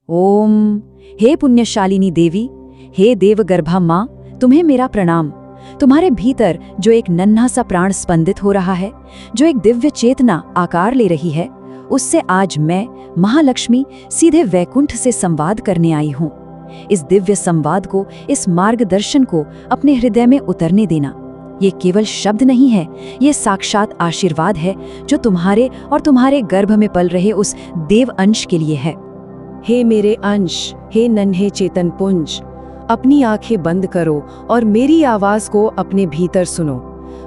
ओम। हे पुण्यशालिनी देवी, हे देवगर्भा माँ, तुम्हें मेरा प्रणाम। तुम्हारे भीतर जो एक नन्हा सा प्राण स्पंदित हो रहा है, जो एक दिव्य चेतना आकार ले रही है, उससे आज मैं महालक्ष्मी सीधे वैकुंठ से संवाद करने आई हूँ। इस दिव्य संवाद को, इस मार्गदर्शन को अपने हृदय में उतरने देना। ये केवल शब्द नहीं है, ये साक्षात आशीर्वाद है जो तुम्हारे और तुम्हारे गर्भ में पल रहे उस देव अंश के लिए है। हे मेरे अंश, हे नन्हे चेतन पुंज, अपनी आंखें बंद करो और मेरी आवाज को अपने भीतर सुनो।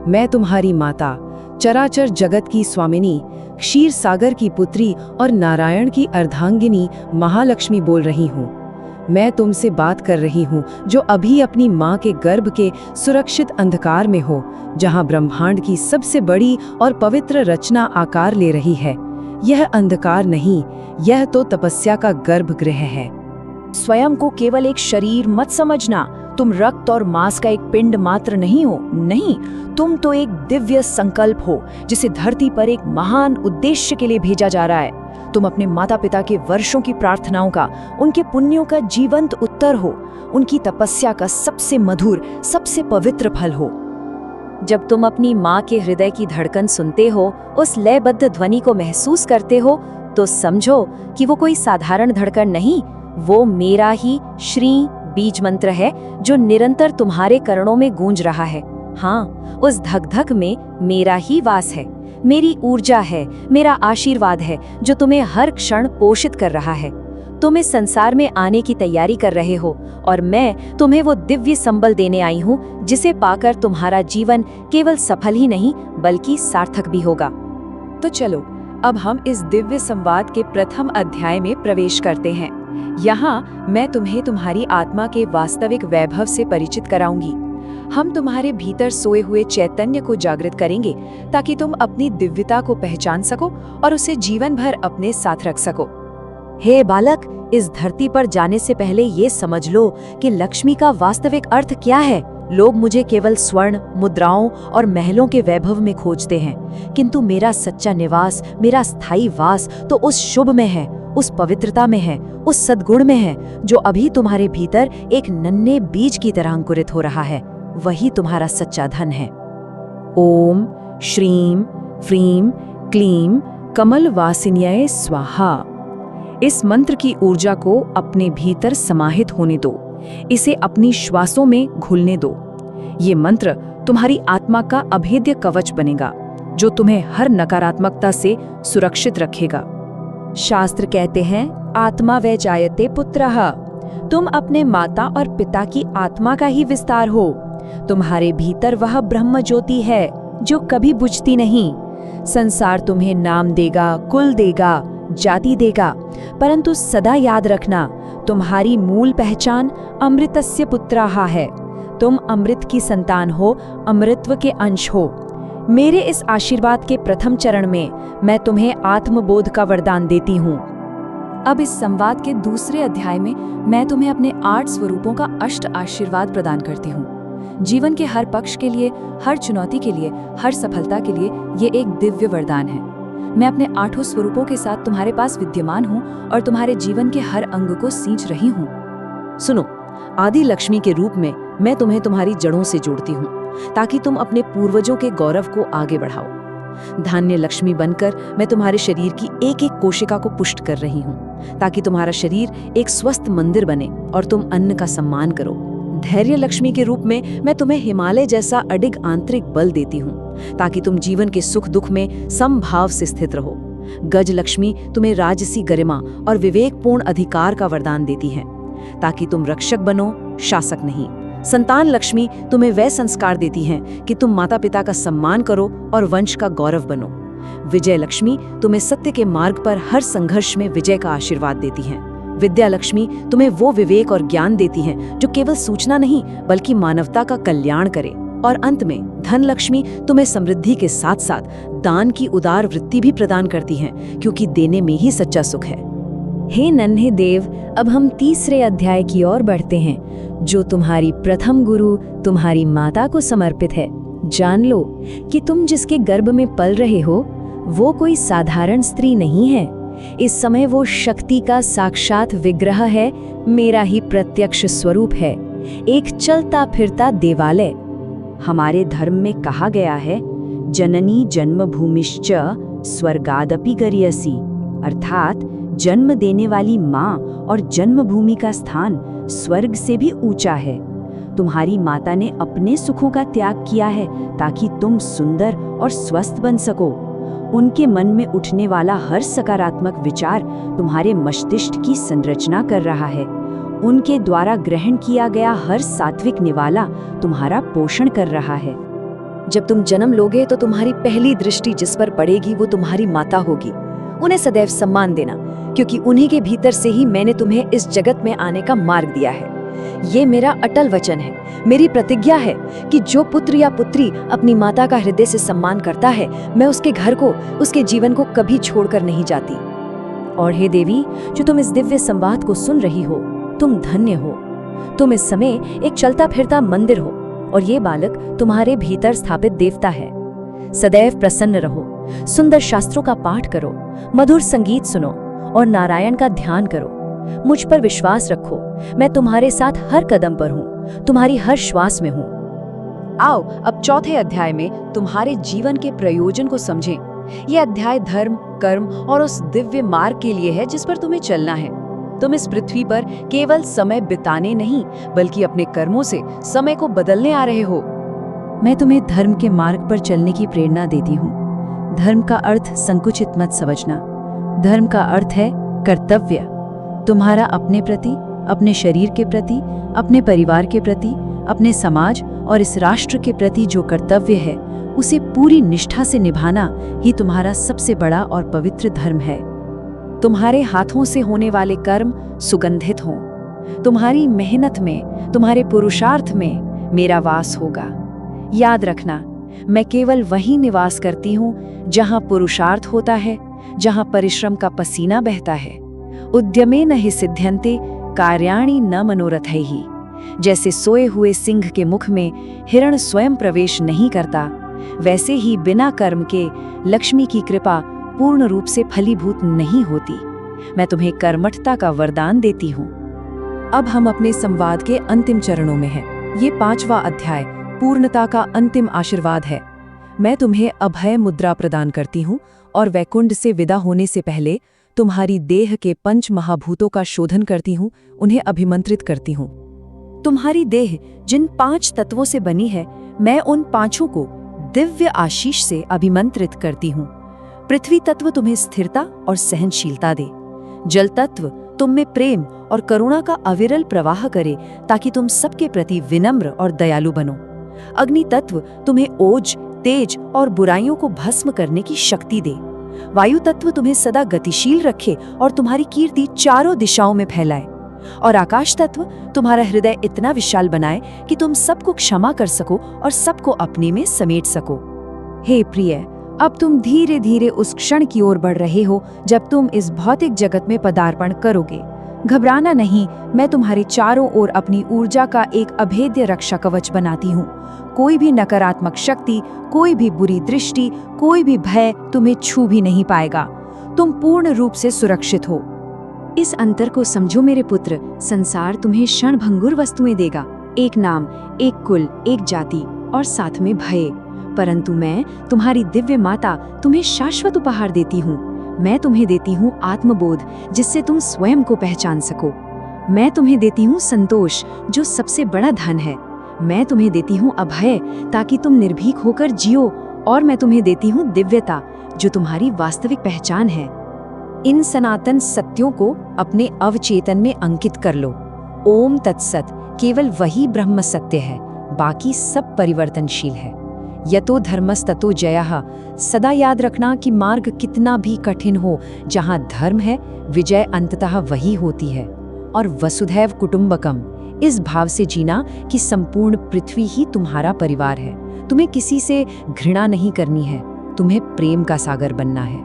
मैं तुम्हारी माता, चराचर जगत की स्वामिनी, क्षीर सागर की पुत्री और नारायण की अर्धांगिनी महालक्ष्मी बोल रही हूँ। मैं तुमसे बात कर रही हूँ जो अभी अपनी माँ के गर्भ के सुरक्षित अंधकार में हो, जहाँ ब्रह्मांड की सबसे बड़ी और पवित्र रचना आकार ले रही है। यह अंधकार नहीं, यह तो तपस्या का गर्भगृह है। स्वयं को केवल एक शरीर मत समझना। तुम रक्त और मांस का एक पिंड मात्र नहीं हो। नहीं, तुम तो एक दिव्य संकल्प हो जिसे धरती पर एक महान उद्देश्य के लिए भेजा जा रहा है। तुम अपने माता पिता के वर्षों की प्रार्थनाओं का, उनके पुण्यों का जीवंत उत्तर हो, उनकी तपस्या का सबसे मधुर, सबसे पवित्र फल हो। जब तुम अपनी माँ के हृदय की धड़कन सुनते हो, उस लयबद्ध ध्वनि को महसूस करते हो, तो समझो कि वो कोई साधारण धड़कन नहीं, वो मेरा ही श्री बीज मंत्र है जो निरंतर तुम्हारे करणों में गूंज रहा है। हाँ, उस धक धक में मेरा ही वास है, मेरी ऊर्जा है, मेरा आशीर्वाद है जो तुम्हें हर क्षण पोषित कर रहा है। तुम इस संसार में आने की तैयारी कर रहे हो और मैं तुम्हें वो दिव्य संबल देने आई हूँ जिसे पाकर तुम्हारा जीवन केवल सफल ही नहीं बल्कि सार्थक भी होगा। तो चलो, अब हम इस दिव्य संवाद के प्रथम अध्याय में प्रवेश करते हैं। यहाँ मैं तुम्हें तुम्हारी आत्मा के वास्तविक वैभव से परिचित कराऊंगी। हम तुम्हारे भीतर सोए हुए चैतन्य को जागृत करेंगे ताकि तुम अपनी दिव्यता को पहचान सको और उसे जीवन भर अपने साथ रख सको। हे बालक, इस धरती पर जाने से पहले ये समझ लो कि लक्ष्मी का वास्तविक अर्थ क्या है। लोग मुझे केवल स्वर्ण, मुद्राओं और महलों के वैभव में खोजते हैं, किंतु मेरा सच्चा निवास, मेरा स्थायी वास तो उस शुभ में है, उस पवित्रता में है, उस सद्गुण में है जो अभी तुम्हारे भीतर एक नन्हे बीज की तरह अंकुरित हो रहा है। वही तुम्हारा सच्चा धन है। ओम श्रीम फ्रीम क्लीम कमल वासिन्याय स्वाहा। इस मंत्र की ऊर्जा को अपने भीतर समाहित होने दो, इसे अपनी श्वासों में घुलने दो। ये मंत्र तुम्हारी आत्मा का अभेद्य कवच बनेगा जो तुम्हें हर नकारात्मकता से सुरक्षित रखेगा। शास्त्र कहते हैं, आत्मा वै जायते पुत्रः। तुम अपने माता और पिता की आत्मा का ही विस्तार हो। तुम्हारे भीतर वह ब्रह्म ज्योति है जो कभी बुझती नहीं। संसार तुम्हें नाम देगा, कुल देगा, जाति देगा, परंतु सदा याद रखना, तुम्हारी मूल पहचान अमृतस्य पुत्राः है। तुम अमृत की संतान हो, अमृतत्व के अंश हो। मेरे इस आशीर्वाद के प्रथम चरण में मैं तुम्हें आत्मबोध का वरदान देती हूँ। अब इस संवाद के दूसरे अध्याय में मैं तुम्हें अपने 8 स्वरूपों का अष्ट आशीर्वाद प्रदान करती हूँ। जीवन के हर पक्ष के लिए, हर चुनौती के लिए, हर सफलता के लिए ये एक दिव्य वरदान है। मैं अपने 8 स्वरूपों के साथ तुम्हारे पास विद्यमान हूँ और तुम्हारे जीवन के हर अंग को सींच रही हूँ। सुनो, आदि लक्ष्मी के रूप में मैं तुम्हें तुम्हारी जड़ों से जोड़ती हूँ ताकि तुम अपने पूर्वजों के गौरव को आगे बढ़ाओ। धान्य लक्ष्मी बनकर मैं तुम्हारे शरीर की एक एक कोशिका को पुष्ट कर रही हूँ ताकि तुम्हारा शरीर एक स्वस्थ मंदिर बने और तुम अन्न का सम्मान करो। धैर्य लक्ष्मी के रूप में मैं तुम्हें हिमालय जैसा अडिग आंतरिक बल देती हूँ ताकि तुम जीवन के सुख दुख में समभाव से स्थित रहो। गज लक्ष्मी तुम्हें राजसी गरिमा और विवेकपूर्ण अधिकार का वरदान देती है ताकि तुम रक्षक बनो, शासक नहीं। संतान लक्ष्मी तुम्हें वह संस्कार देती हैं कि तुम माता पिता का सम्मान करो और वंश का गौरव बनो। विजय लक्ष्मी तुम्हें सत्य के मार्ग पर हर संघर्ष में विजय का आशीर्वाद देती हैं। विद्या लक्ष्मी तुम्हें वो विवेक और ज्ञान देती हैं जो केवल सूचना नहीं बल्कि मानवता का कल्याण करे। और अंत में धन लक्ष्मी तुम्हें समृद्धि के साथ साथ दान की उदार वृत्ति भी प्रदान करती हैं, क्योंकि देने में ही सच्चा सुख है। हे नन्हे देव, अब हम तीसरे अध्याय की ओर बढ़ते हैं जो तुम्हारी प्रथम गुरु, तुम्हारी माता को समर्पित है। जान लो कि तुम जिसके गर्भ में पल रहे हो वो कोई साधारण स्त्री नहीं है। इस समय वो शक्ति का साक्षात विग्रह है, मेरा ही प्रत्यक्ष स्वरूप है, एक चलता फिरता देवालय। हमारे धर्म में कहा गया है, जननी जन्मभूमिश्च स्वर्गादपि गरियसी, अर्थात जन्म देने वाली माँ और जन्मभूमि का स्थान स्वर्ग से भी ऊंचा है। तुम्हारी माता ने अपने सुखों का त्याग किया है ताकि तुम सुंदर और स्वस्थ बन सको। उनके मन में उठने वाला हर सकारात्मक विचार तुम्हारे मस्तिष्क की संरचना कर रहा है। उनके द्वारा ग्रहण किया गया हर सात्विक निवाला तुम्हारा पोषण कर रहा है। जब तुम जन्म लोगे तो तुम्हारी पहली दृष्टि जिस पर पड़ेगी वो तुम्हारी माता होगी। उन्हें सदैव सम्मान देना, क्योंकि उन्हीं के भीतर से ही मैंने तुम्हें इस जगत में आने का मार्ग दिया है। ये मेरा अटल वचन है, मेरी प्रतिज्ञा है कि जो पुत्र या पुत्री अपनी माता का हृदय से सम्मान करता है, मैं उसके घर को, उसके जीवन को कभी छोड़कर नहीं जाती। और हे देवी, जो तुम इस दिव्य संवाद को सुन रही हो, तुम धन्य हो। तुम इस समय एक चलता फिरता मंदिर हो और ये बालक तुम्हारे भीतर स्थापित देवता है। सदैव प्रसन्न रहो, सुंदर शास्त्रों का पाठ करो, मधुर संगीत सुनो और नारायण का ध्यान करो। मुझ पर विश्वास रखो, मैं तुम्हारे साथ हर कदम पर हूँ, तुम्हारी हर श्वास में हूँ। आओ अब चौथे अध्याय में तुम्हारे जीवन के प्रयोजन को समझें। यह अध्याय धर्म, कर्म और उस दिव्य मार्ग के लिए है जिस पर तुम्हें चलना है। तुम इस पृथ्वी पर केवल समय बिताने नहीं, बल्कि अपने कर्मों से समय को बदलने आ रहे हो। मैं तुम्हें धर्म के मार्ग पर चलने की प्रेरणा देती हूँ। धर्म का अर्थ संकुचित मत समझना। धर्म का अर्थ है कर्तव्य। तुम्हारा अपने प्रति, अपने शरीर के प्रति, अपने परिवार के प्रति, अपने समाज और इस राष्ट्र के प्रति जो कर्तव्य है, उसे पूरी निष्ठा से निभाना ही तुम्हारा सबसे बड़ा और पवित्र धर्म है। तुम्हारे हाथों से होने वाले कर्म सुगंधित हों। तुम्हारी मेहनत में, तुम्हारे पुरुषार्थ में मेरा वास होगा। याद रखना, मैं केवल वहीं निवास करती हूँ जहाँ पुरुषार्थ होता है, जहाँ परिश्रम का पसीना बहता है। उद्यमेन हि सिद्ध्यन्ते कार्याणि न मनोरथैहि। जैसे सोए हुए सिंह के मुख में हिरण स्वयं प्रवेश नहीं करता, वैसे ही बिना कर्म के लक्ष्मी की कृपा पूर्ण रूप से फलीभूत नहीं होती। मैं तुम्हें कर्मठता का वरदान देती हूँ। अब हम अपने संवाद के अंतिम चरणों में हैं। ये 5वां अध्याय पूर्णता का अंतिम आशीर्वाद है। मैं तुम्हें अभय मुद्रा प्रदान करती हूँ और वैकुंठ से विदा होने से पहले तुम्हारी देह के 5 महाभूतों का शोधन करती हूँ, उन्हें अभिमंत्रित करती हूँ। तुम्हारी देह जिन 5 तत्वों से बनी है, मैं उन 5 को दिव्य आशीष से अभिमंत्रित करती हूँ। पृथ्वी तत्व तुम्हें स्थिरता और सहनशीलता दे। जल तत्व तुम में प्रेम और करुणा का अविरल प्रवाह करे ताकि तुम सबके प्रति विनम्र और दयालु बनो। अग्नि तत्व तुम्हें ओज, तेज और बुराइयों को भस्म करने की शक्ति दे। वायु तत्व तुम्हें सदा गतिशील रखे और तुम्हारी कीर्ति चारों दिशाओं में फैलाए। और आकाश तत्व तुम्हारा हृदय इतना विशाल बनाए कि तुम सबको क्षमा कर सको और सबको अपने में समेट सको। हे प्रिय, अब तुम धीरे धीरे उस क्षण की ओर बढ़ रहे हो जब तुम इस भौतिक जगत में पदार्पण करोगे। घबराना नहीं, मैं तुम्हारे चारों ओर अपनी ऊर्जा का एक अभेद्य रक्षा कवच बनाती हूँ। कोई भी नकारात्मक शक्ति, कोई भी बुरी दृष्टि, कोई भी भय तुम्हें छू भी नहीं पाएगा। तुम पूर्ण रूप से सुरक्षित हो। इस अंतर को समझो मेरे पुत्र, संसार तुम्हें क्षणभंगुर वस्तुएं देगा, एक नाम, एक कुल, एक जाति और साथ में भय। परंतु मैं, तुम्हारी दिव्य माता, तुम्हें शाश्वत उपहार देती हूँ। मैं तुम्हें देती हूँ आत्मबोध, जिससे तुम स्वयं को पहचान सको। मैं तुम्हें देती हूँ संतोष, जो सबसे बड़ा धन है। मैं तुम्हें देती हूँ अभय, ताकि तुम निर्भीक होकर जियो। और मैं तुम्हें देती हूँ दिव्यता, जो तुम्हारी वास्तविक पहचान है। इन सनातन सत्यों को अपने अवचेतन में अंकित कर लो। ओम तत्सत केवल वही ब्रह्म सत्य है, बाकी सब परिवर्तनशील है। यतो धर्मस्ततो जयः। सदा याद रखना कि मार्ग कितना भी कठिन हो, जहाँ धर्म है, विजय अंततः वही होती है। और वसुधैव कुटुंबकम, इस भाव से जीना कि संपूर्ण पृथ्वी ही तुम्हारा परिवार है। तुम्हें किसी से घृणा नहीं करनी है, तुम्हें प्रेम का सागर बनना है।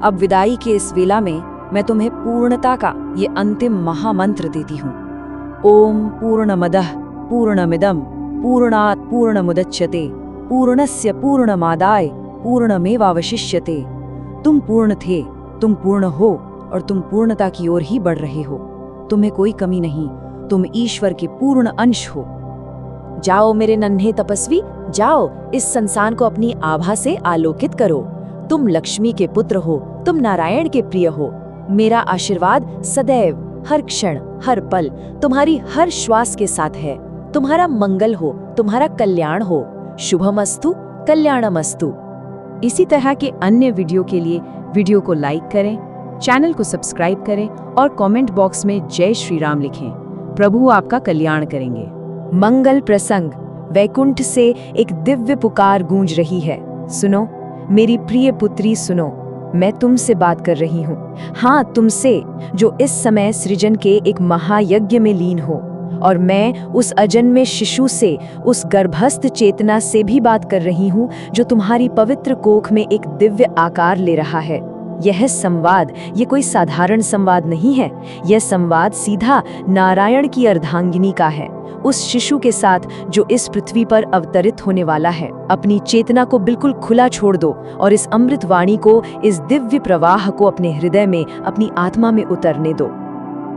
अब विदाई के इस वेला में मैं तुम्हें पूर्णता का ये अंतिम महामंत्र देती हूँ। ओम पूर्णमदः पूर्णमिदं पूर्णात् पूर्णमुदच्यते पूर्णस्य पूर्णमादाय पूर्णमेवावशिष्यते। तुम पूर्ण थे, तुम पूर्ण हो और तुम पूर्णता की ओर ही बढ़ रहे हो। तुम्हें कोई कमी नहीं, तुम ईश्वर के पूर्ण अंश हो। जाओ मेरे नन्हे तपस्वी, जाओ इस संसार को अपनी आभा से आलोकित करो। तुम लक्ष्मी के पुत्र हो, तुम नारायण के प्रिय हो। मेरा आशीर्वाद सदैव, हर क्षण, हर पल तुम्हारी हर श्वास के साथ है। तुम्हारा मंगल हो, तुम्हारा कल्याण हो। शुभमस्तु, कल्याणमस्तु। इसी तरह के अन्य वीडियो के लिए वीडियो को लाइक करें, चैनल को सब्सक्राइब करें और कमेंट बॉक्स में जय श्री राम लिखें। प्रभु आपका कल्याण करेंगे। मंगल प्रसंग। वैकुंठ से एक दिव्य पुकार गूंज रही है। सुनो मेरी प्रिय पुत्री, सुनो, मैं तुमसे बात कर रही हूँ। हाँ, तुमसे जो इस समय सृजन के एक महायज्ञ में लीन हो। और मैं उस अजन्मे शिशु से, उस गर्भस्थ चेतना से भी बात कर रही हूँ जो तुम्हारी पवित्र कोख में एक दिव्य आकार ले रहा है। यह संवाद, ये कोई साधारण संवाद नहीं है। यह संवाद सीधा नारायण की अर्धांगिनी का है, उस शिशु के साथ जो इस पृथ्वी पर अवतरित होने वाला है। अपनी चेतना को बिल्कुल खुला छोड़ दो और इस अमृत वाणी को, इस दिव्य प्रवाह को अपने हृदय में, अपनी आत्मा में उतरने दो।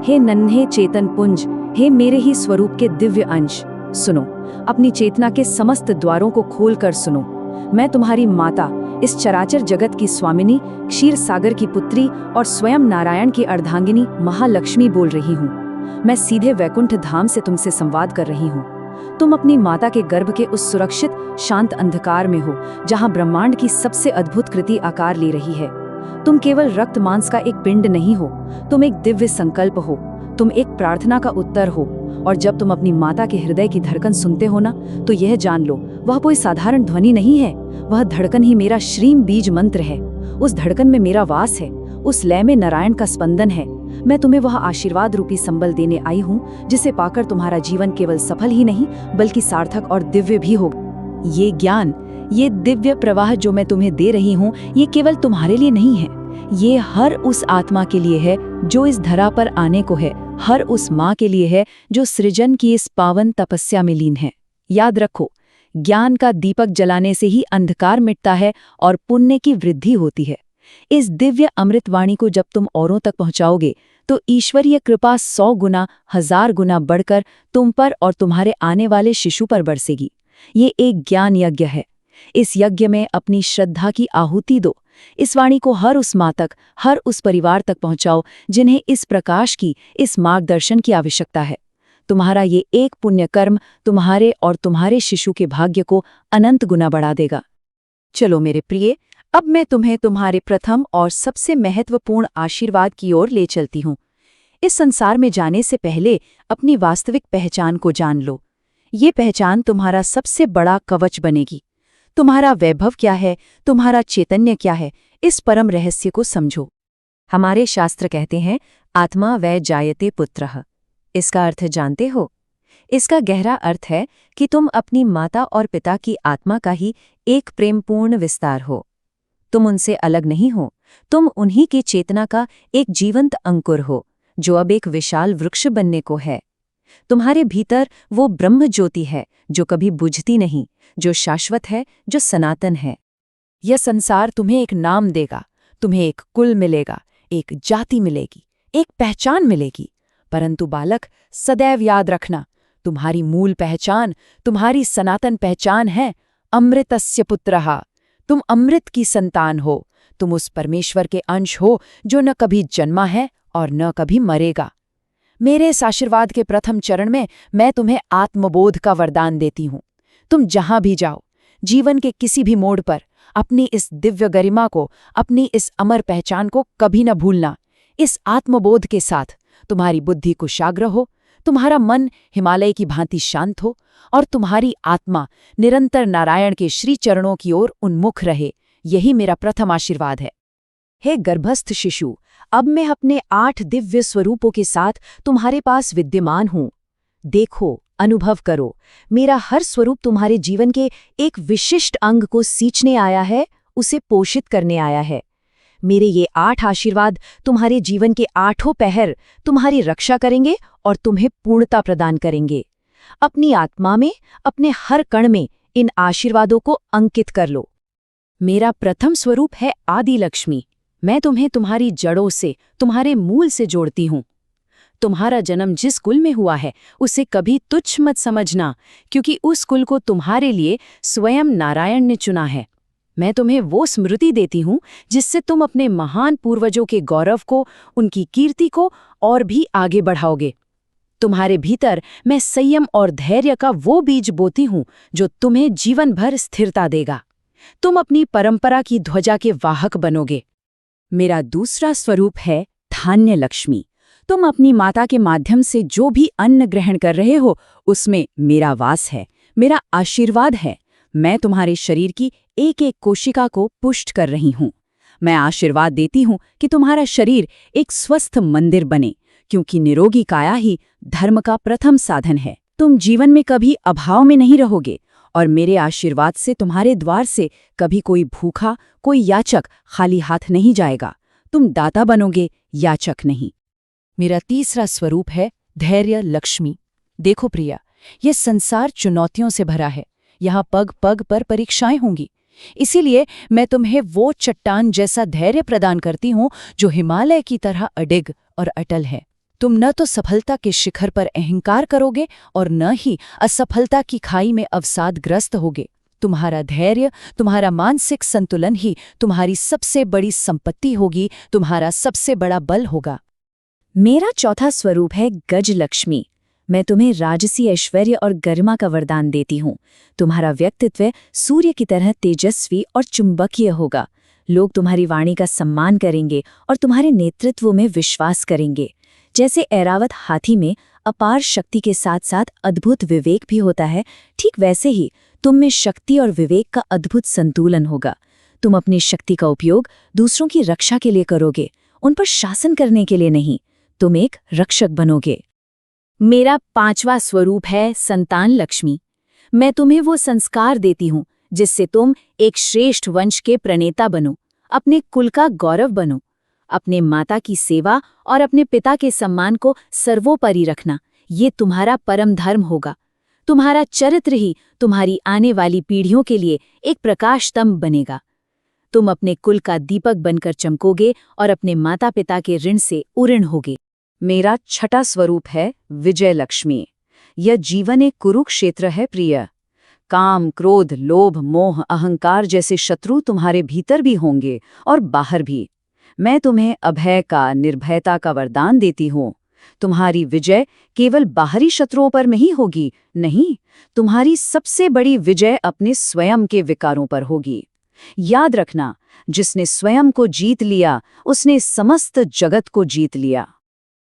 हे नन्हे चेतन पुंज, हे मेरे ही स्वरूप के दिव्य अंश, सुनो, अपनी चेतना के समस्त द्वारों को खोलकर सुनो। मैं तुम्हारी माता, इस चराचर जगत की स्वामिनी, क्षीर सागर की पुत्री और स्वयं नारायण की अर्धांगिनी महालक्ष्मी बोल रही हूँ। मैं सीधे वैकुंठ धाम से तुमसे संवाद कर रही हूँ। तुम अपनी माता के गर्भ के उस सुरक्षित शांत अंधकार में हो, जहाँ ब्रह्मांड की सबसे अद्भुत कृति आकार ले रही है। तुम केवल रक्त मांस का एक पिंड नहीं हो, तुम एक दिव्य संकल्प हो, तुम एक प्रार्थना का उत्तर हो। और जब तुम अपनी माता के हृदय की धड़कन सुनते हो ना, तो यह जान लो, वह कोई साधारण ध्वनि नहीं है। वह धड़कन ही मेरा श्रीम बीज मंत्र है। उस धड़कन में मेरा वास है, उस लय में नारायण का स्पंदन है। मैं तुम्हें वह आशीर्वाद रूपी संबल देने आई हूँ, जिसे पाकर तुम्हारा जीवन केवल सफल ही नहीं बल्कि सार्थक और दिव्य भी होगा। ये ज्ञान, ये दिव्य प्रवाह जो मैं तुम्हें दे रही हूँ, ये केवल तुम्हारे लिए नहीं है। ये हर उस आत्मा के लिए है जो इस धरा पर आने को है, हर उस माँ के लिए है जो सृजन की इस पावन तपस्या में लीन है। याद रखो, ज्ञान का दीपक जलाने से ही अंधकार मिटता है और पुण्य की वृद्धि होती है। इस दिव्य अमृतवाणी को जब तुम औरों तक पहुंचाओगे, तो ईश्वरीय कृपा 100 गुना, 1000 गुना बढ़कर तुम पर और तुम्हारे आने वाले शिशु पर बरसेगी। ये एक ज्ञान यज्ञ है। इस यज्ञ में अपनी श्रद्धा की आहुति दो। इस वाणी को हर उस माँ तक, हर उस परिवार तक पहुंचाओ जिन्हें इस प्रकाश की, इस मार्गदर्शन की आवश्यकता है। तुम्हारा ये एक पुण्य कर्म तुम्हारे और तुम्हारे शिशु के भाग्य को अनंत गुना बढ़ा देगा। चलो मेरे प्रिय, अब मैं तुम्हें तुम्हारे प्रथम और सबसे महत्वपूर्ण आशीर्वाद की ओर ले चलती हूँ। इस संसार में जाने से पहले अपनी वास्तविक पहचान को जान लो। ये पहचान तुम्हारा सबसे बड़ा कवच बनेगी। तुम्हारा वैभव क्या है, तुम्हारा चैतन्य क्या है, इस परम रहस्य को समझो। हमारे शास्त्र कहते हैं, आत्मा वै जायते पुत्रः। इसका अर्थ जानते हो? इसका गहरा अर्थ है कि तुम अपनी माता और पिता की आत्मा का ही एक प्रेमपूर्ण विस्तार हो। तुम उनसे अलग नहीं हो, तुम उन्हीं की चेतना का एक जीवंत अंकुर हो, जो अब एक विशाल वृक्ष बनने को है। तुम्हारे भीतर वो ब्रह्म ज्योति है जो कभी बुझती नहीं, जो शाश्वत है, जो सनातन है। यह संसार तुम्हें एक नाम देगा, तुम्हें एक कुल मिलेगा, एक जाति मिलेगी, एक पहचान मिलेगी। परंतु बालक, सदैव याद रखना, तुम्हारी मूल पहचान, तुम्हारी सनातन पहचान है अमृतस्य पुत्रः। तुम अमृत की संतान हो। तुम उस परमेश्वर के अंश हो जो न कभी जन्मा है और न कभी मरेगा। मेरे इस आशीर्वाद के प्रथम चरण में मैं तुम्हें आत्मबोध का वरदान देती हूँ। तुम जहां भी जाओ, जीवन के किसी भी मोड़ पर, अपनी इस दिव्य गरिमा को, अपनी इस अमर पहचान को कभी न भूलना। इस आत्मबोध के साथ तुम्हारी बुद्धि कुशाग्र हो, तुम्हारा मन हिमालय की भांति शांत हो और तुम्हारी आत्मा निरंतर नारायण के श्री चरणों की ओर उन्मुख रहे। यही मेरा प्रथम आशीर्वाद है। हे गर्भस्थ शिशु, अब मैं अपने 8 दिव्य स्वरूपों के साथ तुम्हारे पास विद्यमान हूँ। देखो, अनुभव करो, मेरा हर स्वरूप तुम्हारे जीवन के एक विशिष्ट अंग को सींचने आया है, उसे पोषित करने आया है। मेरे ये 8 आशीर्वाद तुम्हारे जीवन के 8 पहर तुम्हारी रक्षा करेंगे और तुम्हें पूर्णता प्रदान करेंगे। अपनी आत्मा में, अपने हर कण में इन आशीर्वादों को अंकित कर लो। मेरा प्रथम स्वरूप है आदि लक्ष्मी। मैं तुम्हें तुम्हारी जड़ों से, तुम्हारे मूल से जोड़ती हूँ। तुम्हारा जन्म जिस कुल में हुआ है उसे कभी तुच्छ मत समझना, क्योंकि उस कुल को तुम्हारे लिए स्वयं नारायण ने चुना है। मैं तुम्हें वो स्मृति देती हूँ जिससे तुम अपने महान पूर्वजों के गौरव को, उनकी कीर्ति को और भी आगे बढ़ाओगे। तुम्हारे भीतर मैं संयम और धैर्य का वो बीज बोती हूँ जो तुम्हें जीवन भर स्थिरता देगा। तुम अपनी परंपरा की ध्वजा के वाहक बनोगे। मेरा दूसरा स्वरूप है धान्य लक्ष्मी। तुम अपनी माता के माध्यम से जो भी अन्न ग्रहण कर रहे हो उसमें मेरा वास है, मेरा आशीर्वाद है। मैं तुम्हारे शरीर की एक एक कोशिका को पुष्ट कर रही हूँ। मैं आशीर्वाद देती हूँ कि तुम्हारा शरीर एक स्वस्थ मंदिर बने, क्योंकि निरोगी काया ही धर्म का प्रथम साधन है। तुम जीवन में कभी अभाव में नहीं रहोगे और मेरे आशीर्वाद से तुम्हारे द्वार से कभी कोई भूखा, कोई याचक खाली हाथ नहीं जाएगा। तुम दाता बनोगे, याचक नहीं। मेरा तीसरा स्वरूप है धैर्य लक्ष्मी। देखो प्रिया, यह संसार चुनौतियों से भरा है। यहाँ पग पग पर परीक्षाएं होंगी। इसीलिए मैं तुम्हें वो चट्टान जैसा धैर्य प्रदान करती हूँ जो हिमालय की तरह अडिग और अटल है। तुम न तो सफलता के शिखर पर अहंकार करोगे और न ही असफलता की खाई में अवसादग्रस्त होगे। तुम्हारा धैर्य, तुम्हारा मानसिक संतुलन ही तुम्हारी सबसे बड़ी संपत्ति होगी, तुम्हारा सबसे बड़ा बल होगा। मेरा चौथा स्वरूप है गज लक्ष्मी। मैं तुम्हें राजसी ऐश्वर्य और गरिमा का वरदान देती हूँ। तुम्हारा व्यक्तित्व सूर्य की तरह तेजस्वी और चुंबकीय होगा। लोग तुम्हारी वाणी का सम्मान करेंगे और तुम्हारे नेतृत्व में विश्वास करेंगे। जैसे ऐरावत हाथी में अपार शक्ति के साथ साथ अद्भुत विवेक भी होता है, ठीक वैसे ही तुम में शक्ति और विवेक का अद्भुत संतुलन होगा। तुम अपनी शक्ति का उपयोग दूसरों की रक्षा के लिए करोगे, उन पर शासन करने के लिए नहीं। तुम एक रक्षक बनोगे। मेरा पांचवा स्वरूप है संतान लक्ष्मी। मैं तुम्हें वो संस्कार देती हूँ जिससे तुम एक श्रेष्ठ वंश के प्रणेता बनो, अपने कुल का गौरव बनो। अपने माता की सेवा और अपने पिता के सम्मान को सर्वोपरि रखना, ये तुम्हारा परम धर्म होगा। तुम्हारा चरित्र ही तुम्हारी आने वाली पीढ़ियों के लिए एक प्रकाश स्तंभ बनेगा। तुम अपने कुल का दीपक बनकर चमकोगे और अपने माता पिता के ऋण से उऋण होगे। मेरा छठा स्वरूप है विजय लक्ष्मी। यह जीवन एक कुरुक्षेत्र है प्रिय। काम, क्रोध, लोभ, मोह, अहंकार जैसे शत्रु तुम्हारे भीतर भी होंगे और बाहर भी। मैं तुम्हें अभय का, निर्भयता का वरदान देती हूँ। तुम्हारी विजय केवल बाहरी शत्रुओं पर नहीं होगी, नहीं, तुम्हारी सबसे बड़ी विजय अपने स्वयं के विकारों पर होगी। याद रखना, जिसने स्वयं को जीत लिया उसने समस्त जगत को जीत लिया।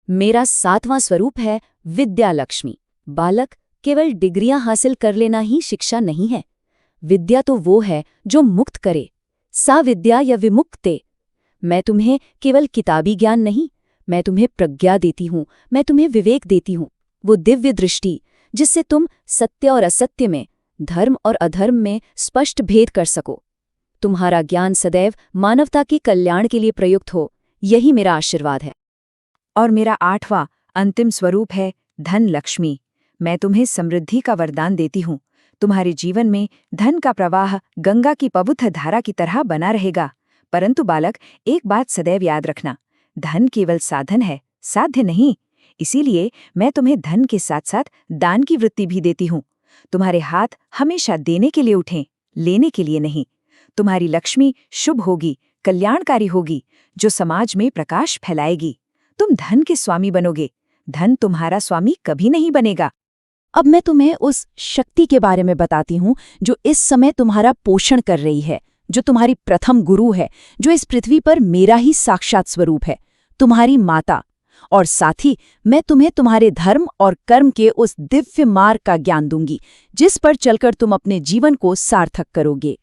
मेरा सातवां स्वरूप है विद्या लक्ष्मी। बालक, केवल डिग्रियां हासिल कर लेना ही शिक्षा नहीं है। विद्या तो वो है जो मुक्त करे, सा विद्या या विमुक्ते। मैं तुम्हें केवल किताबी ज्ञान नहीं, मैं तुम्हें प्रज्ञा देती हूँ, मैं तुम्हें विवेक देती हूँ। वो दिव्य दृष्टि जिससे तुम सत्य और असत्य में, धर्म और अधर्म में स्पष्ट भेद कर सको। तुम्हारा ज्ञान सदैव मानवता के कल्याण के लिए प्रयुक्त हो, यही मेरा आशीर्वाद है। और मेरा आठवां अंतिम स्वरूप है धन लक्ष्मी। मैं तुम्हें समृद्धि का वरदान देती हूँ। तुम्हारे जीवन में धन का प्रवाह गंगा की पवित्र धारा की तरह बना रहेगा। परंतु बालक, एक बात सदैव याद रखना, धन केवल साधन है, साध्य नहीं। इसीलिए मैं तुम्हें धन के साथ साथ दान की वृत्ति भी देती हूँ। तुम्हारे हाथ हमेशा देने के लिए उठें, लेने के लिए नहीं। तुम्हारी लक्ष्मी शुभ होगी, कल्याणकारी होगी, जो समाज में प्रकाश फैलाएगी। तुम धन के स्वामी बनोगे, धन तुम्हारा स्वामी कभी नहीं बनेगा। अब मैं तुम्हें उस शक्ति के बारे में बताती हूँ जो इस समय तुम्हारा पोषण कर रही है, जो तुम्हारी प्रथम गुरु है, जो इस पृथ्वी पर मेरा ही साक्षात स्वरूप है, तुम्हारी माता। और साथ ही मैं तुम्हें तुम्हारे धर्म और कर्म के उस दिव्य मार्ग का ज्ञान दूंगी जिस पर चलकर तुम अपने जीवन को सार्थक करोगे।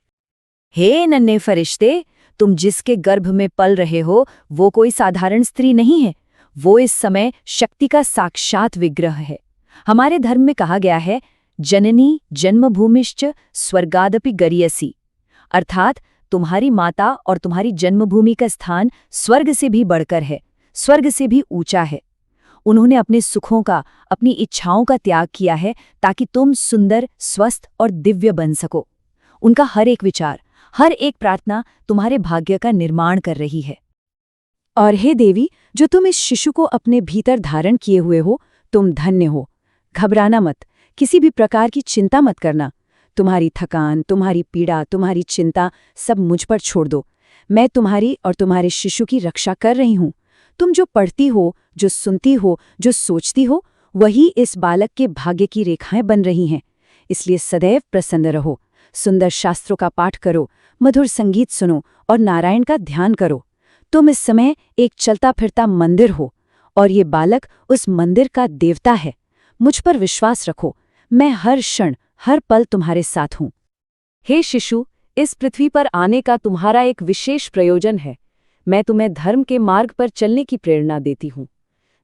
हे नन्हे फरिश्ते, तुम जिसके गर्भ में पल रहे हो वो कोई साधारण स्त्री नहीं है। वो इस समय शक्ति का साक्षात विग्रह है। हमारे धर्म में कहा गया है, जननी जन्मभूमिश्च स्वर्गादपि गरीयसी, अर्थात तुम्हारी माता और तुम्हारी जन्मभूमि का स्थान स्वर्ग से भी बढ़कर है, स्वर्ग से भी ऊंचा है। उन्होंने अपने सुखों का, अपनी इच्छाओं का त्याग किया है ताकि तुम सुंदर, स्वस्थ और दिव्य बन सको। उनका हर एक विचार, हर एक प्रार्थना तुम्हारे भाग्य का निर्माण कर रही है। और हे देवी, जो तुम इस शिशु को अपने भीतर धारण किए हुए हो, तुम धन्य हो। घबराना मत, किसी भी प्रकार की चिंता मत करना। तुम्हारी थकान, तुम्हारी पीड़ा, तुम्हारी चिंता सब मुझ पर छोड़ दो। मैं तुम्हारी और तुम्हारे शिशु की रक्षा कर रही हूँ। तुम जो पढ़ती हो, जो सुनती हो, जो सोचती हो, वही इस बालक के भाग्य की रेखाएं बन रही हैं। इसलिए सदैव प्रसन्न रहो, सुंदर शास्त्रों का पाठ करो, मधुर संगीत सुनो और नारायण का ध्यान करो। तुम इस समय एक चलता फिरता मंदिर हो और ये बालक उस मंदिर का देवता है। मुझ पर विश्वास रखो, मैं हर क्षण हर पल तुम्हारे साथ हूँ। हे शिशु, इस पृथ्वी पर आने का तुम्हारा एक विशेष प्रयोजन है। मैं तुम्हें धर्म के मार्ग पर चलने की प्रेरणा देती हूँ।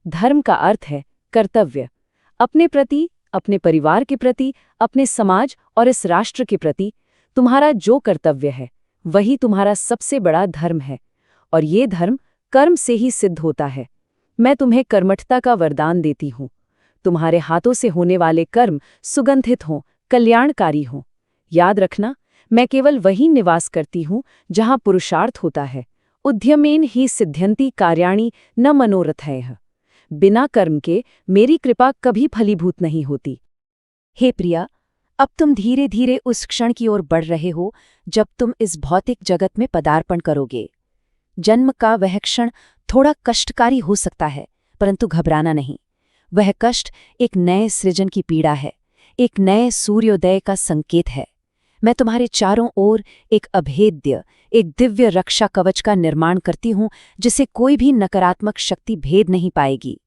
धर्म का अर्थ है कर्तव्य। अपने प्रति, अपने परिवार के प्रति, अपने समाज और इस राष्ट्र के प्रति तुम्हारा जो कर्तव्य है, वही तुम्हारा सबसे बड़ा धर्म है। और ये धर्म कर्म से ही सिद्ध होता है। मैं तुम्हें कर्मठता का वरदान देती हूँ। तुम्हारे हाथों से होने वाले कर्म सुगंधित हों, कल्याणकारी हों। याद रखना, मैं केवल वहीं निवास करती हूँ जहाँ पुरुषार्थ होता है। उद्यमेन ही सिद्ध्यन्ति कार्याणि न मनोरथैः। बिना कर्म के मेरी कृपा कभी फलीभूत नहीं होती। हे प्रिया, अब तुम धीरे धीरे उस क्षण की ओर बढ़ रहे हो जब तुम इस भौतिक जगत में पदार्पण करोगे। जन्म का वह क्षण थोड़ा कष्टकारी हो सकता है, परंतु घबराना नहीं। वह कष्ट एक नए सृजन की पीड़ा है, एक नए सूर्योदय का संकेत है। मैं तुम्हारे चारों ओर एक अभेद्य, एक दिव्य रक्षा कवच का निर्माण करती हूँ, जिसे कोई भी नकारात्मक शक्ति भेद नहीं पाएगी।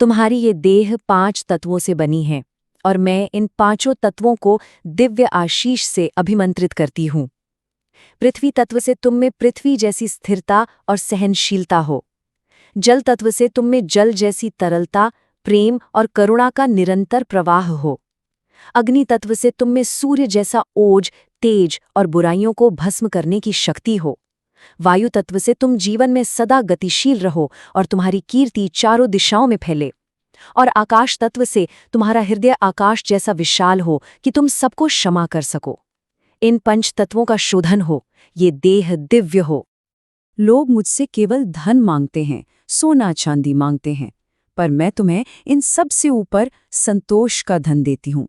तुम्हारी ये देह 5 तत्वों से बनी है और मैं इन 5 तत्वों को दिव्य आशीष से अभिमंत्रित करती हूँ। पृथ्वी तत्व से तुम में पृथ्वी जैसी स्थिरता और सहनशीलता हो। जल तत्व से तुम में जल जैसी तरलता, प्रेम और करुणा का निरंतर प्रवाह हो। अग्नि तत्व से तुम में सूर्य जैसा ओज, तेज और बुराइयों को भस्म करने की शक्ति हो। वायु तत्व से तुम जीवन में सदा गतिशील रहो और तुम्हारी कीर्ति चारों दिशाओं में फैले। और आकाश तत्व से तुम्हारा हृदय आकाश जैसा विशाल हो कि तुम सबको क्षमा कर सको। इन 5 तत्वों का शोधन हो, ये देह दिव्य हो। लोग मुझसे केवल धन मांगते हैं, सोना चांदी मांगते हैं, पर मैं तुम्हें इन सब से ऊपर संतोष का धन देती हूँ।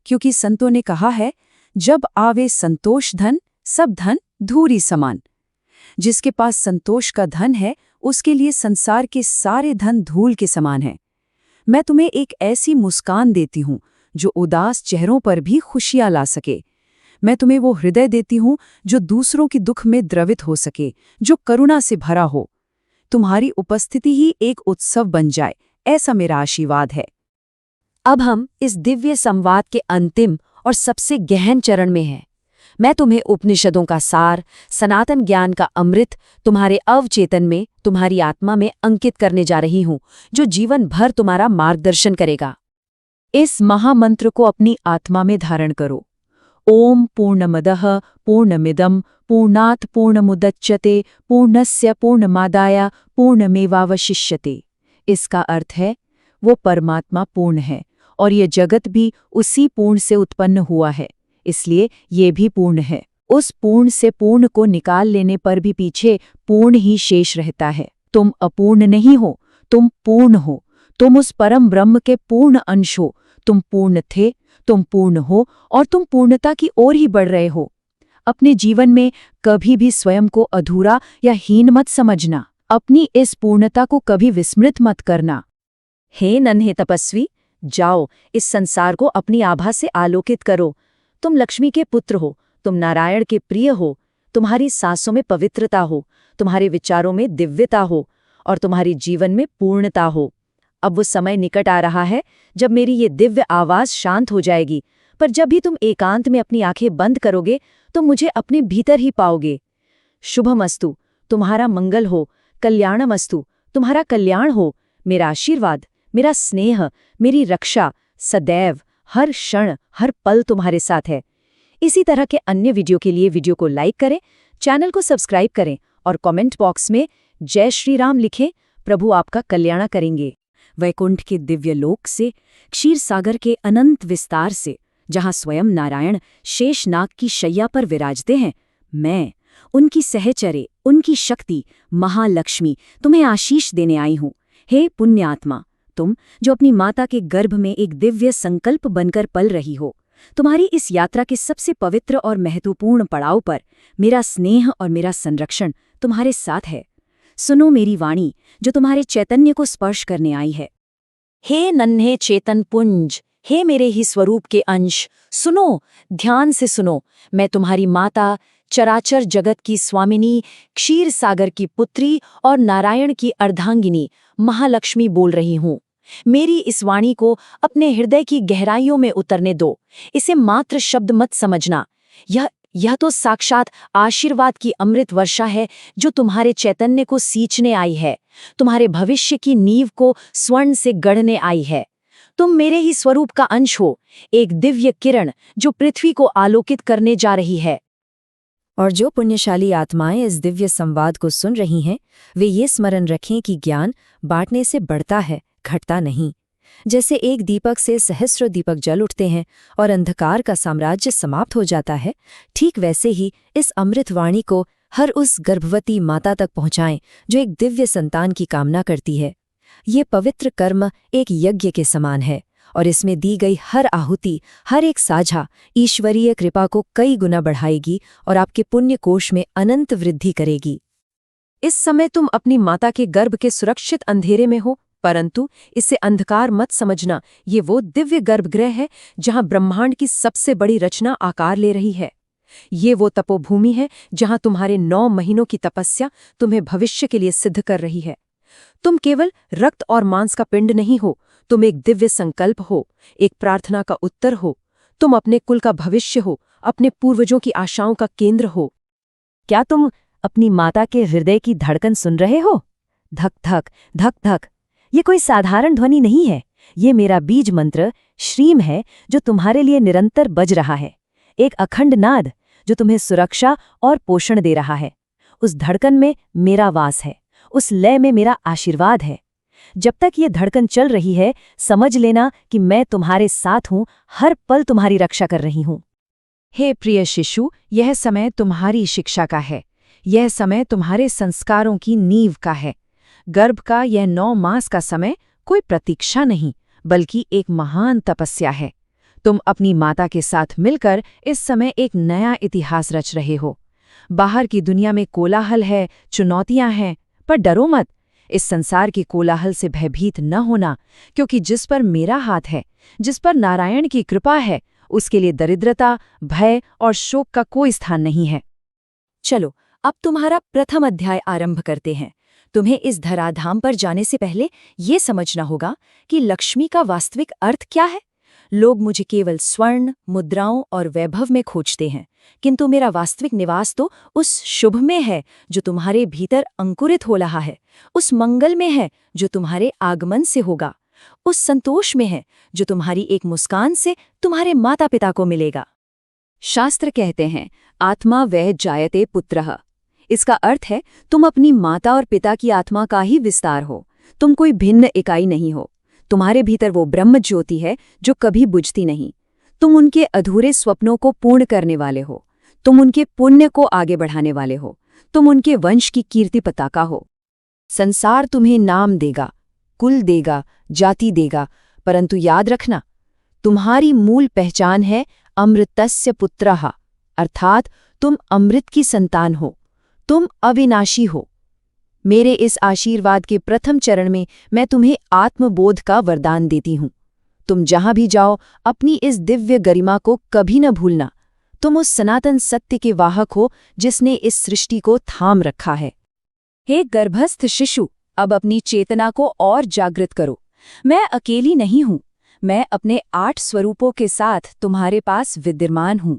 क्योंकि संतों ने कहा है, जब आवे संतोष धन, सब धन धूरी समान। जिसके पास संतोष का धन है, उसके लिए संसार के सारे धन धूल के समान है। मैं तुम्हें एक ऐसी मुस्कान देती हूँ जो उदास चेहरों पर भी खुशियाँ ला सके। मैं तुम्हें वो हृदय देती हूँ जो दूसरों के दुख में द्रवित हो सके, जो करुणा से भरा हो। तुम्हारी उपस्थिति ही एक उत्सव बन जाए, ऐसा मेरा आशीर्वाद है। अब हम इस दिव्य संवाद के अंतिम और सबसे गहन चरण में हैं। मैं तुम्हें उपनिषदों का सार, सनातन ज्ञान का अमृत तुम्हारे अवचेतन में, तुम्हारी आत्मा में अंकित करने जा रही हूँ, जो जीवन भर तुम्हारा मार्गदर्शन करेगा। इस महामंत्र को अपनी आत्मा में धारण करो। ओम पूर्णमदः पूर्णमिदं पूर्णात् पूर्णमुदच्यते पूर्णस्य पूर्णमादाय पूर्णमेवावशिष्यते। इसका अर्थ है, वो परमात्मा पूर्ण है और ये जगत भी उसी पूर्ण से उत्पन्न हुआ है, इसलिए ये भी पूर्ण है। उस पूर्ण से पूर्ण को निकाल लेने पर भी पीछे पूर्ण ही शेष रहता है। तुम अपूर्ण नहीं हो, तुम पूर्ण हो। तुम उस परम ब्रह्म के पूर्ण अंश हो। तुम पूर्ण थे, तुम पूर्ण हो और तुम पूर्णता की ओर ही बढ़ रहे हो। अपने जीवन में कभी भी स्वयं को अधूरा या हीन मत समझना। अपनी इस पूर्णता को कभी विस्मृत मत करना। हे नन्हे तपस्वी, जाओ इस संसार को अपनी आभा से आलोकित करो। तुम लक्ष्मी के पुत्र हो, तुम नारायण के प्रिय हो। तुम्हारी सांसों में पवित्रता हो, तुम्हारे विचारों में दिव्यता हो और तुम्हारी जीवन में पूर्णता हो। अब वो समय निकट आ रहा है जब मेरी ये दिव्य आवाज शांत हो जाएगी, पर जब भी तुम एकांत में अपनी आंखें बंद करोगे तो मुझे अपने भीतर ही पाओगे। शुभमस्तु, तुम्हारा मंगल हो। कल्याणमस्तु, तुम्हारा कल्याण हो। मेरा आशीर्वाद, मेरा स्नेह, मेरी रक्षा सदैव, हर क्षण, हर पल तुम्हारे साथ है। इसी तरह के अन्य वीडियो के लिए वीडियो को लाइक करें, चैनल को सब्सक्राइब करें और कमेंट बॉक्स में जय श्री राम लिखें। प्रभु आपका कल्याण करेंगे। वैकुंठ के दिव्य लोक से, क्षीर सागर के अनंत विस्तार से, जहां स्वयं नारायण शेषनाग की शैया पर विराजते हैं, मैं उनकी सहचर्य, उनकी शक्ति, महालक्ष्मी तुम्हें आशीष देने आई हूँ। हे पुण्यात्मा, तुम जो अपनी माता के गर्भ में एक दिव्य संकल्प बनकर पल रही हो, तुम्हारी इस यात्रा के सबसे पवित्र और महत्वपूर्ण पड़ाव पर मेरा स्नेह और मेरा संरक्षण तुम्हारे साथ है। सुनो मेरी वाणी जो तुम्हारे चैतन्य को स्पर्श करने आई है। हे नन्हे चेतन पुंज, हे मेरे ही स्वरूप के अंश, सुनो, ध्यान से सुनो। मैं तुम्हारी माता, चराचर जगत की स्वामिनी, क्षीर सागर की पुत्री और नारायण की अर्धांगिनी महालक्ष्मी बोल रही हूँ। मेरी इस वाणी को अपने हृदय की गहराइयों में उतरने दो। इसे मात्र शब्द मत समझना। यह तो साक्षात आशीर्वाद की अमृत वर्षा है जो तुम्हारे चैतन्य को सींचने आई है, तुम्हारे भविष्य की नींव को स्वर्ण से गढ़ने आई है। तुम मेरे ही स्वरूप का अंश हो, एक दिव्य किरण जो पृथ्वी को आलोकित करने जा रही है। और जो पुण्यशाली आत्माएं इस दिव्य संवाद को सुन रही हैं, वे ये स्मरण रखें कि ज्ञान बांटने से बढ़ता है, घटता नहीं। जैसे एक दीपक से सहस्र दीपक जल उठते हैं और अंधकार का साम्राज्य समाप्त हो जाता है, ठीक वैसे ही इस अमृतवाणी को हर उस गर्भवती माता तक पहुंचाएं जो एक दिव्य संतान की कामना करती है। ये पवित्र कर्म एक यज्ञ के समान है और इसमें दी गई हर आहुति, हर एक साझा ईश्वरीय कृपा को कई गुना बढ़ाएगी और आपके पुण्य कोश में अनंत वृद्धि करेगी। इस समय तुम अपनी माता के गर्भ के सुरक्षित अंधेरे में हो, परंतु इसे अंधकार मत समझना। ये वो दिव्य गर्भगृह है जहां ब्रह्मांड की सबसे बड़ी रचना आकार ले रही है। ये वो तपोभूमि है जहां तुम्हारे 9 महीनों की तपस्या तुम्हें भविष्य के लिए सिद्ध कर रही है। तुम केवल रक्त और मांस का पिंड नहीं हो, तुम एक दिव्य संकल्प हो, एक प्रार्थना का उत्तर हो। तुम अपने कुल का भविष्य हो, अपने पूर्वजों की आशाओं का केंद्र हो। क्या तुम अपनी माता के हृदय की धड़कन सुन रहे हो? धक धक धक धक। ये कोई साधारण ध्वनि नहीं है, ये मेरा बीज मंत्र श्रीम है जो तुम्हारे लिए निरंतर बज रहा है। एक अखंड नाद जो तुम्हें सुरक्षा और पोषण दे रहा है। उस धड़कन में मेरा वास है, उस लय में मेरा आशीर्वाद है। जब तक ये धड़कन चल रही है, समझ लेना कि मैं तुम्हारे साथ हूं, हर पल तुम्हारी रक्षा कर रही हूं। हे प्रिय शिशु, यह समय तुम्हारी शिक्षा का है, यह समय तुम्हारे संस्कारों की नींव का है। गर्भ का यह 9 मास का समय कोई प्रतीक्षा नहीं, बल्कि एक महान तपस्या है। तुम अपनी माता के साथ मिलकर इस समय एक नया इतिहास रच रहे हो। बाहर की दुनिया में कोलाहल है, चुनौतियां हैं, पर डरो मत। इस संसार के कोलाहल से भयभीत न होना, क्योंकि जिस पर मेरा हाथ है, जिस पर नारायण की कृपा है, उसके लिए दरिद्रता, भय और शोक का कोई स्थान नहीं है। चलो, अब तुम्हारा प्रथम अध्याय आरंभ करते हैं। तुम्हें इस धराधाम पर जाने से पहले ये समझना होगा कि लक्ष्मी का वास्तविक अर्थ क्या है। लोग मुझे केवल स्वर्ण, मुद्राओं और वैभव में खोजते हैं, किंतु मेरा वास्तविक निवास तो उस शुभ में है जो तुम्हारे भीतर अंकुरित हो रहा है, उस मंगल में है जो तुम्हारे आगमन से होगा, उस संतोष में है जो तुम्हारी एक मुस्कान से तुम्हारे माता पिता को मिलेगा। शास्त्र कहते हैं, आत्मा वह जायते पुत्रः। इसका अर्थ है तुम अपनी माता और पिता की आत्मा का ही विस्तार हो। तुम कोई भिन्न इकाई नहीं हो। तुम्हारे भीतर वो ब्रह्म ज्योति है जो कभी बुझती नहीं। तुम उनके अधूरे स्वप्नों को पूर्ण करने वाले हो। तुम उनके पुण्य को आगे बढ़ाने वाले हो। तुम उनके वंश की कीर्ति पताका हो। संसार तुम्हें नाम देगा, कुल देगा, जाति देगा, परंतु याद रखना, तुम्हारी मूल पहचान है अमृतस्य पुत्रः, अर्थात तुम अमृत की संतान हो। तुम अविनाशी हो। मेरे इस आशीर्वाद के प्रथम चरण में मैं तुम्हें आत्मबोध का वरदान देती हूँ। तुम जहां भी जाओ अपनी इस दिव्य गरिमा को कभी न भूलना। तुम उस सनातन सत्य के वाहक हो जिसने इस सृष्टि को थाम रखा है। हे गर्भस्थ शिशु, अब अपनी चेतना को और जागृत करो। मैं अकेली नहीं हूँ। मैं अपने 8 स्वरूपों के साथ तुम्हारे पास विद्यमान हूँ।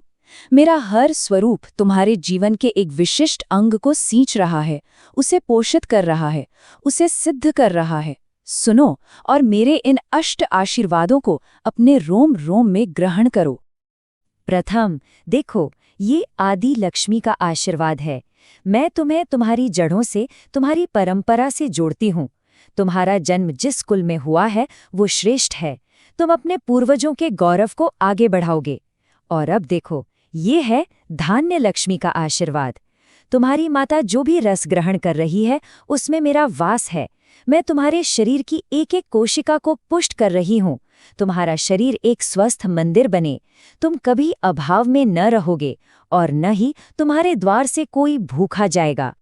मेरा हर स्वरूप तुम्हारे जीवन के एक विशिष्ट अंग को सींच रहा है, उसे पोषित कर रहा है, उसे सिद्ध कर रहा है। सुनो और मेरे इन अष्ट आशीर्वादों को अपने रोम रोम में ग्रहण करो। प्रथम, देखो, ये आदि लक्ष्मी का आशीर्वाद है। मैं तुम्हें तुम्हारी जड़ों से, तुम्हारी परंपरा से जोड़ती हूँ। तुम्हारा जन्म जिस कुल में हुआ है वो श्रेष्ठ है। तुम अपने पूर्वजों के गौरव को आगे बढ़ाओगे। और अब देखो, ये है धान्य लक्ष्मी का आशीर्वाद। तुम्हारी माता जो भी रस ग्रहण कर रही है उसमें मेरा वास है। मैं तुम्हारे शरीर की एक एक कोशिका को पुष्ट कर रही हूँ। तुम्हारा शरीर एक स्वस्थ मंदिर बने। तुम कभी अभाव में न रहोगे और न ही तुम्हारे द्वार से कोई भूखा जाएगा।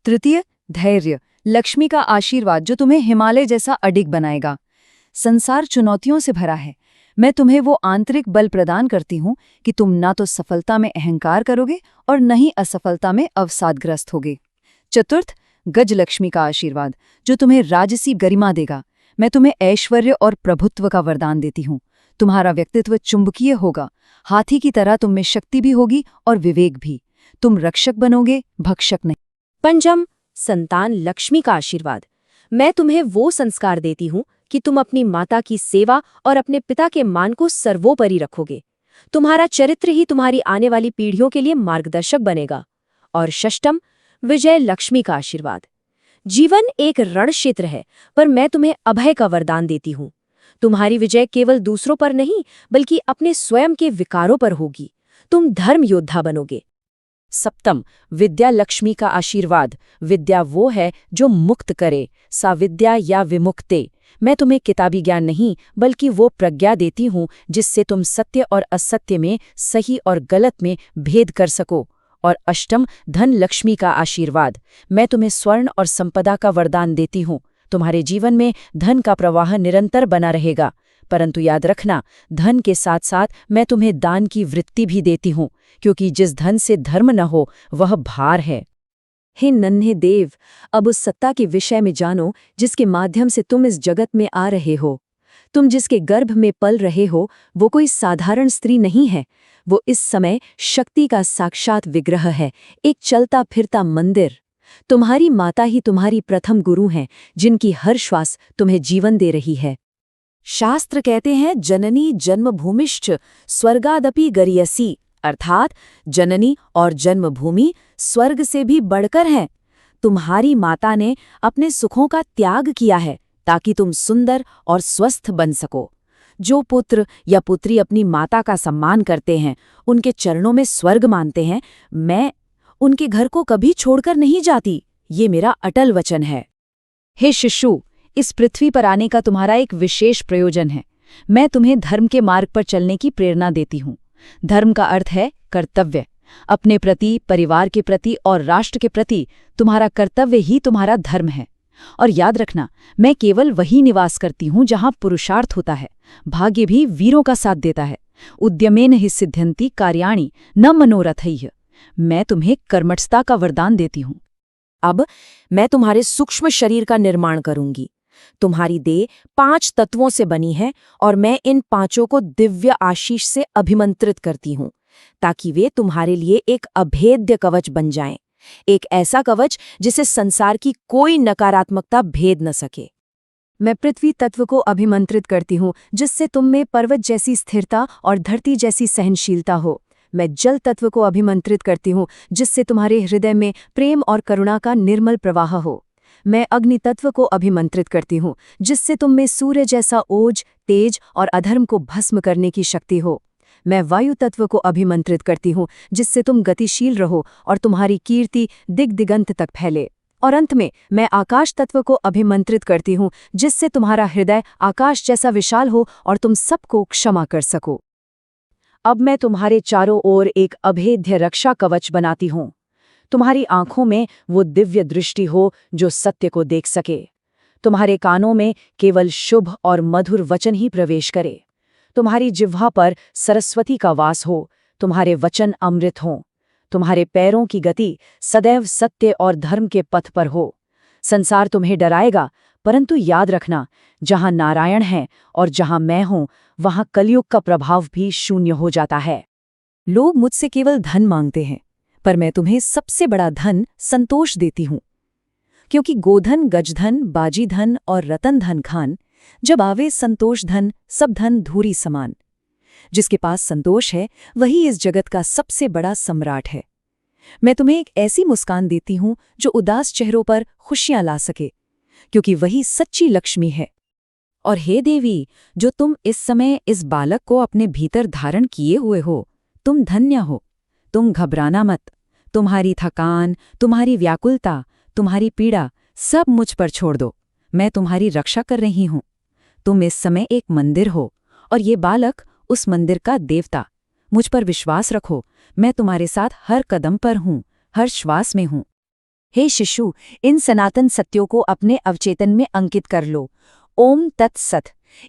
तृतीय, धैर्य, लक्ष्मी का आशीर्वाद जो तुम्हें हिमालय जैसा अडिग बनाएगा। संसार चुनौतियों से भरा है। मैं तुम्हें वो आंतरिक बल प्रदान करती हूँ कि तुम ना तो सफलता में अहंकार करोगे और न ही असफलता में अवसादग्रस्त होगे। चतुर्थ, गजलक्ष्मी का आशीर्वाद जो तुम्हें राजसी गरिमा देगा। मैं तुम्हें ऐश्वर्य और प्रभुत्व का वरदान देती हूँ। तुम्हारा व्यक्तित्व चुंबकीय होगा। हाथी की तरह तुम में शक्ति भी होगी और विवेक भी। तुम रक्षक बनोगे, भक्षक नहीं। पंचम, संतान लक्ष्मी का आशीर्वाद। मैं तुम्हें वो संस्कार देती हूँ कि तुम अपनी माता की सेवा और अपने पिता के मान को सर्वोपरि रखोगे। तुम्हारा चरित्र ही तुम्हारी आने वाली पीढ़ियों के लिए मार्गदर्शक बनेगा। और षष्ठम, विजय लक्ष्मी का आशीर्वाद। जीवन एक रण क्षेत्र है, पर मैं तुम्हें अभय का वरदान देती हूँ। तुम्हारी विजय केवल दूसरों पर नहीं बल्कि अपने स्वयं के विकारों पर होगी। तुम धर्म योद्धा बनोगे। सप्तम, विद्या लक्ष्मी का आशीर्वाद। विद्या वो है जो मुक्त करे, सा विद्या या विमुक्ते। मैं तुम्हें किताबी ज्ञान नहीं बल्कि वो प्रज्ञा देती हूँ जिससे तुम सत्य और असत्य में, सही और गलत में भेद कर सको। और अष्टम, धन लक्ष्मी का आशीर्वाद। मैं तुम्हें स्वर्ण और संपदा का वरदान देती हूँ। तुम्हारे जीवन में धन का प्रवाह निरंतर बना रहेगा, परंतु याद रखना, धन के साथ साथ मैं तुम्हें दान की वृत्ति भी देती हूँ, क्योंकि जिस धन से धर्म न हो वह भार है। हे नन्हे देव, अब उस सत्ता के विषय में जानो जिसके माध्यम से तुम इस जगत में आ रहे हो। तुम जिसके गर्भ में पल रहे हो वो कोई साधारण स्त्री नहीं है। वो इस समय शक्ति का साक्षात विग्रह है, एक चलता फिरता मंदिर। तुम्हारी माता ही तुम्हारी प्रथम गुरु हैं, जिनकी हर श्वास तुम्हें जीवन दे रही है। शास्त्र कहते हैं जननी जन्मभूमिश्च स्वर्गादपि गरियसी, अर्थात जननी और जन्मभूमि स्वर्ग से भी बढ़कर है। तुम्हारी माता ने अपने सुखों का त्याग किया है ताकि तुम सुंदर और स्वस्थ बन सको। जो पुत्र या पुत्री अपनी माता का सम्मान करते हैं, उनके चरणों में स्वर्ग मानते हैं, मैं उनके घर को कभी छोड़कर नहीं जाती। ये मेरा अटल वचन है। हे शिशु, इस पृथ्वी पर आने का तुम्हारा एक विशेष प्रयोजन है। मैं तुम्हें धर्म के मार्ग पर चलने की प्रेरणा देती हूँ। धर्म का अर्थ है कर्तव्य। अपने प्रति, परिवार के प्रति और राष्ट्र के प्रति तुम्हारा कर्तव्य ही तुम्हारा धर्म है। और याद रखना, मैं केवल वही निवास करती हूँ जहाँ पुरुषार्थ होता है। भाग्य भी वीरों का साथ देता है। उद्यमेन हि सिद्ध्यन्ति कार्याणि न मनोरथैः। मैं तुम्हें कर्मठता का वरदान देती हूँ। अब मैं तुम्हारे सूक्ष्म शरीर का निर्माण करूंगी। तुम्हारी देह 5 तत्वों से बनी है और मैं इन 5 को दिव्य आशीष से अभिमंत्रित करती हूँ ताकि वे तुम्हारे लिए एक अभेद्य कवच बन जाएं। एक ऐसा कवच जिसे संसार की कोई नकारात्मकता भेद न सके। मैं पृथ्वी तत्व को अभिमंत्रित करती हूँ जिससे तुम में पर्वत जैसी स्थिरता और धरती जैसी सहनशीलता हो। मैं जल तत्व को अभिमंत्रित करती हूँ जिससे तुम्हारे हृदय में प्रेम और करुणा का निर्मल प्रवाह हो। मैं अग्नि तत्व को अभिमंत्रित करती हूँ जिससे तुम में सूर्य जैसा ओज, तेज और अधर्म को भस्म करने की शक्ति हो। मैं वायु तत्व को अभिमंत्रित करती हूँ जिससे तुम गतिशील रहो और तुम्हारी कीर्ति दिग्दिगंत तक फैले। और अंत में मैं आकाश तत्व को अभिमंत्रित करती हूँ जिससे तुम्हारा हृदय आकाश जैसा विशाल हो और तुम सबको क्षमा कर सको। अब मैं तुम्हारे चारों ओर एक अभेद्य रक्षा कवच बनाती हूँ। तुम्हारी आंखों में वो दिव्य दृष्टि हो जो सत्य को देख सके। तुम्हारे कानों में केवल शुभ और मधुर वचन ही प्रवेश करे। तुम्हारी जिह्वा पर सरस्वती का वास हो। तुम्हारे वचन अमृत हों। तुम्हारे पैरों की गति सदैव सत्य और धर्म के पथ पर हो। संसार तुम्हें डराएगा, परंतु याद रखना, जहाँ नारायण है और जहाँ मैं हूँ वहाँ कलयुग का प्रभाव भी शून्य हो जाता है। लोग मुझसे केवल धन मांगते हैं, पर मैं तुम्हें सबसे बड़ा धन संतोष देती हूँ। क्योंकि गोधन, गजधन, बाजी धन और रतन धन खान, जब आवे संतोष धन, सब धन धूरी समान। जिसके पास संतोष है वही इस जगत का सबसे बड़ा सम्राट है। मैं तुम्हें एक ऐसी मुस्कान देती हूँ जो उदास चेहरों पर खुशियां ला सके, क्योंकि वही सच्ची लक्ष्मी है। और हे देवी, जो तुम इस समय इस बालक को अपने भीतर धारण किए हुए हो, तुम धन्य हो। तुम घबराना मत। तुम्हारी थकान, तुम्हारी व्याकुलता, तुम्हारी पीड़ा सब मुझ पर छोड़ दो। मैं तुम्हारी रक्षा कर रही हूँ। तुम इस समय एक मंदिर हो और ये बालक उस मंदिर का देवता। मुझ पर विश्वास रखो, मैं तुम्हारे साथ हर कदम पर हूँ, हर श्वास में हूँ। हे शिशु, इन सनातन सत्यों को अपने अवचेतन में अंकित कर लो। ओम तत्सत।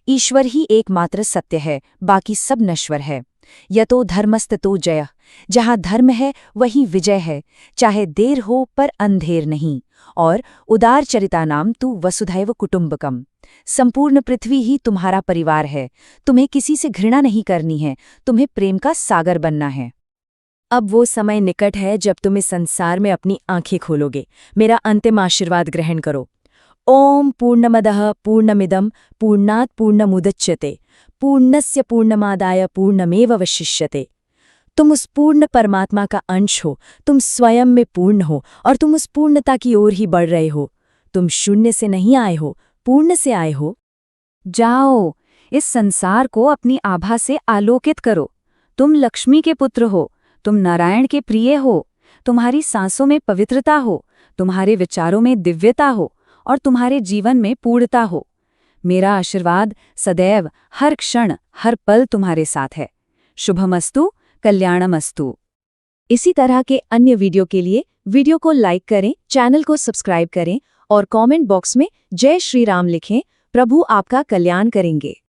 ईश्वर ही एकमात्र सत्य है, बाकी सब नश्वर है। यतो धर्मस्ततो जयः। जहाँ धर्म है वहीं विजय है, चाहे देर हो पर अंधेर नहीं। और उदार चरितानाम तु वसुधैव कुटुम्बकम। संपूर्ण पृथ्वी ही तुम्हारा परिवार है। तुम्हें किसी से घृणा नहीं करनी है, तुम्हें प्रेम का सागर बनना है। अब वो समय निकट है जब तुम इस संसार में अपनी आंखें खोलोगे। मेरा अंतिम आशीर्वाद ग्रहण करो। ओम पूर्णमदः पूर्णमिदं पूर्णात् पूर्णमुदच्यते पूर्णस्य पूर्णमादाय पूर्णमेवावशिष्यते। तुम उस पूर्ण परमात्मा का अंश हो, तुम स्वयं में पूर्ण हो और तुम उस पूर्णता की ओर ही बढ़ रहे हो। तुम शून्य से नहीं आए हो, पूर्ण से आए हो। जाओ, इस संसार को अपनी आभा से आलोकित करो। तुम लक्ष्मी के पुत्र हो, तुम नारायण के प्रिय हो, तुम्हारी सांसों में पवित्रता हो, तुम्हारे विचारों में दिव्यता हो और तुम्हारे जीवन में पूर्णता हो। मेरा आशीर्वाद सदैव, हर क्षण, हर पल तुम्हारे साथ है। शुभमस्तु, कल्याणमस्तु। इसी तरह के अन्य वीडियो के लिए वीडियो को लाइक करें, चैनल को सब्सक्राइब करें और कमेंट बॉक्स में जय श्री राम लिखें। प्रभु आपका कल्याण करेंगे।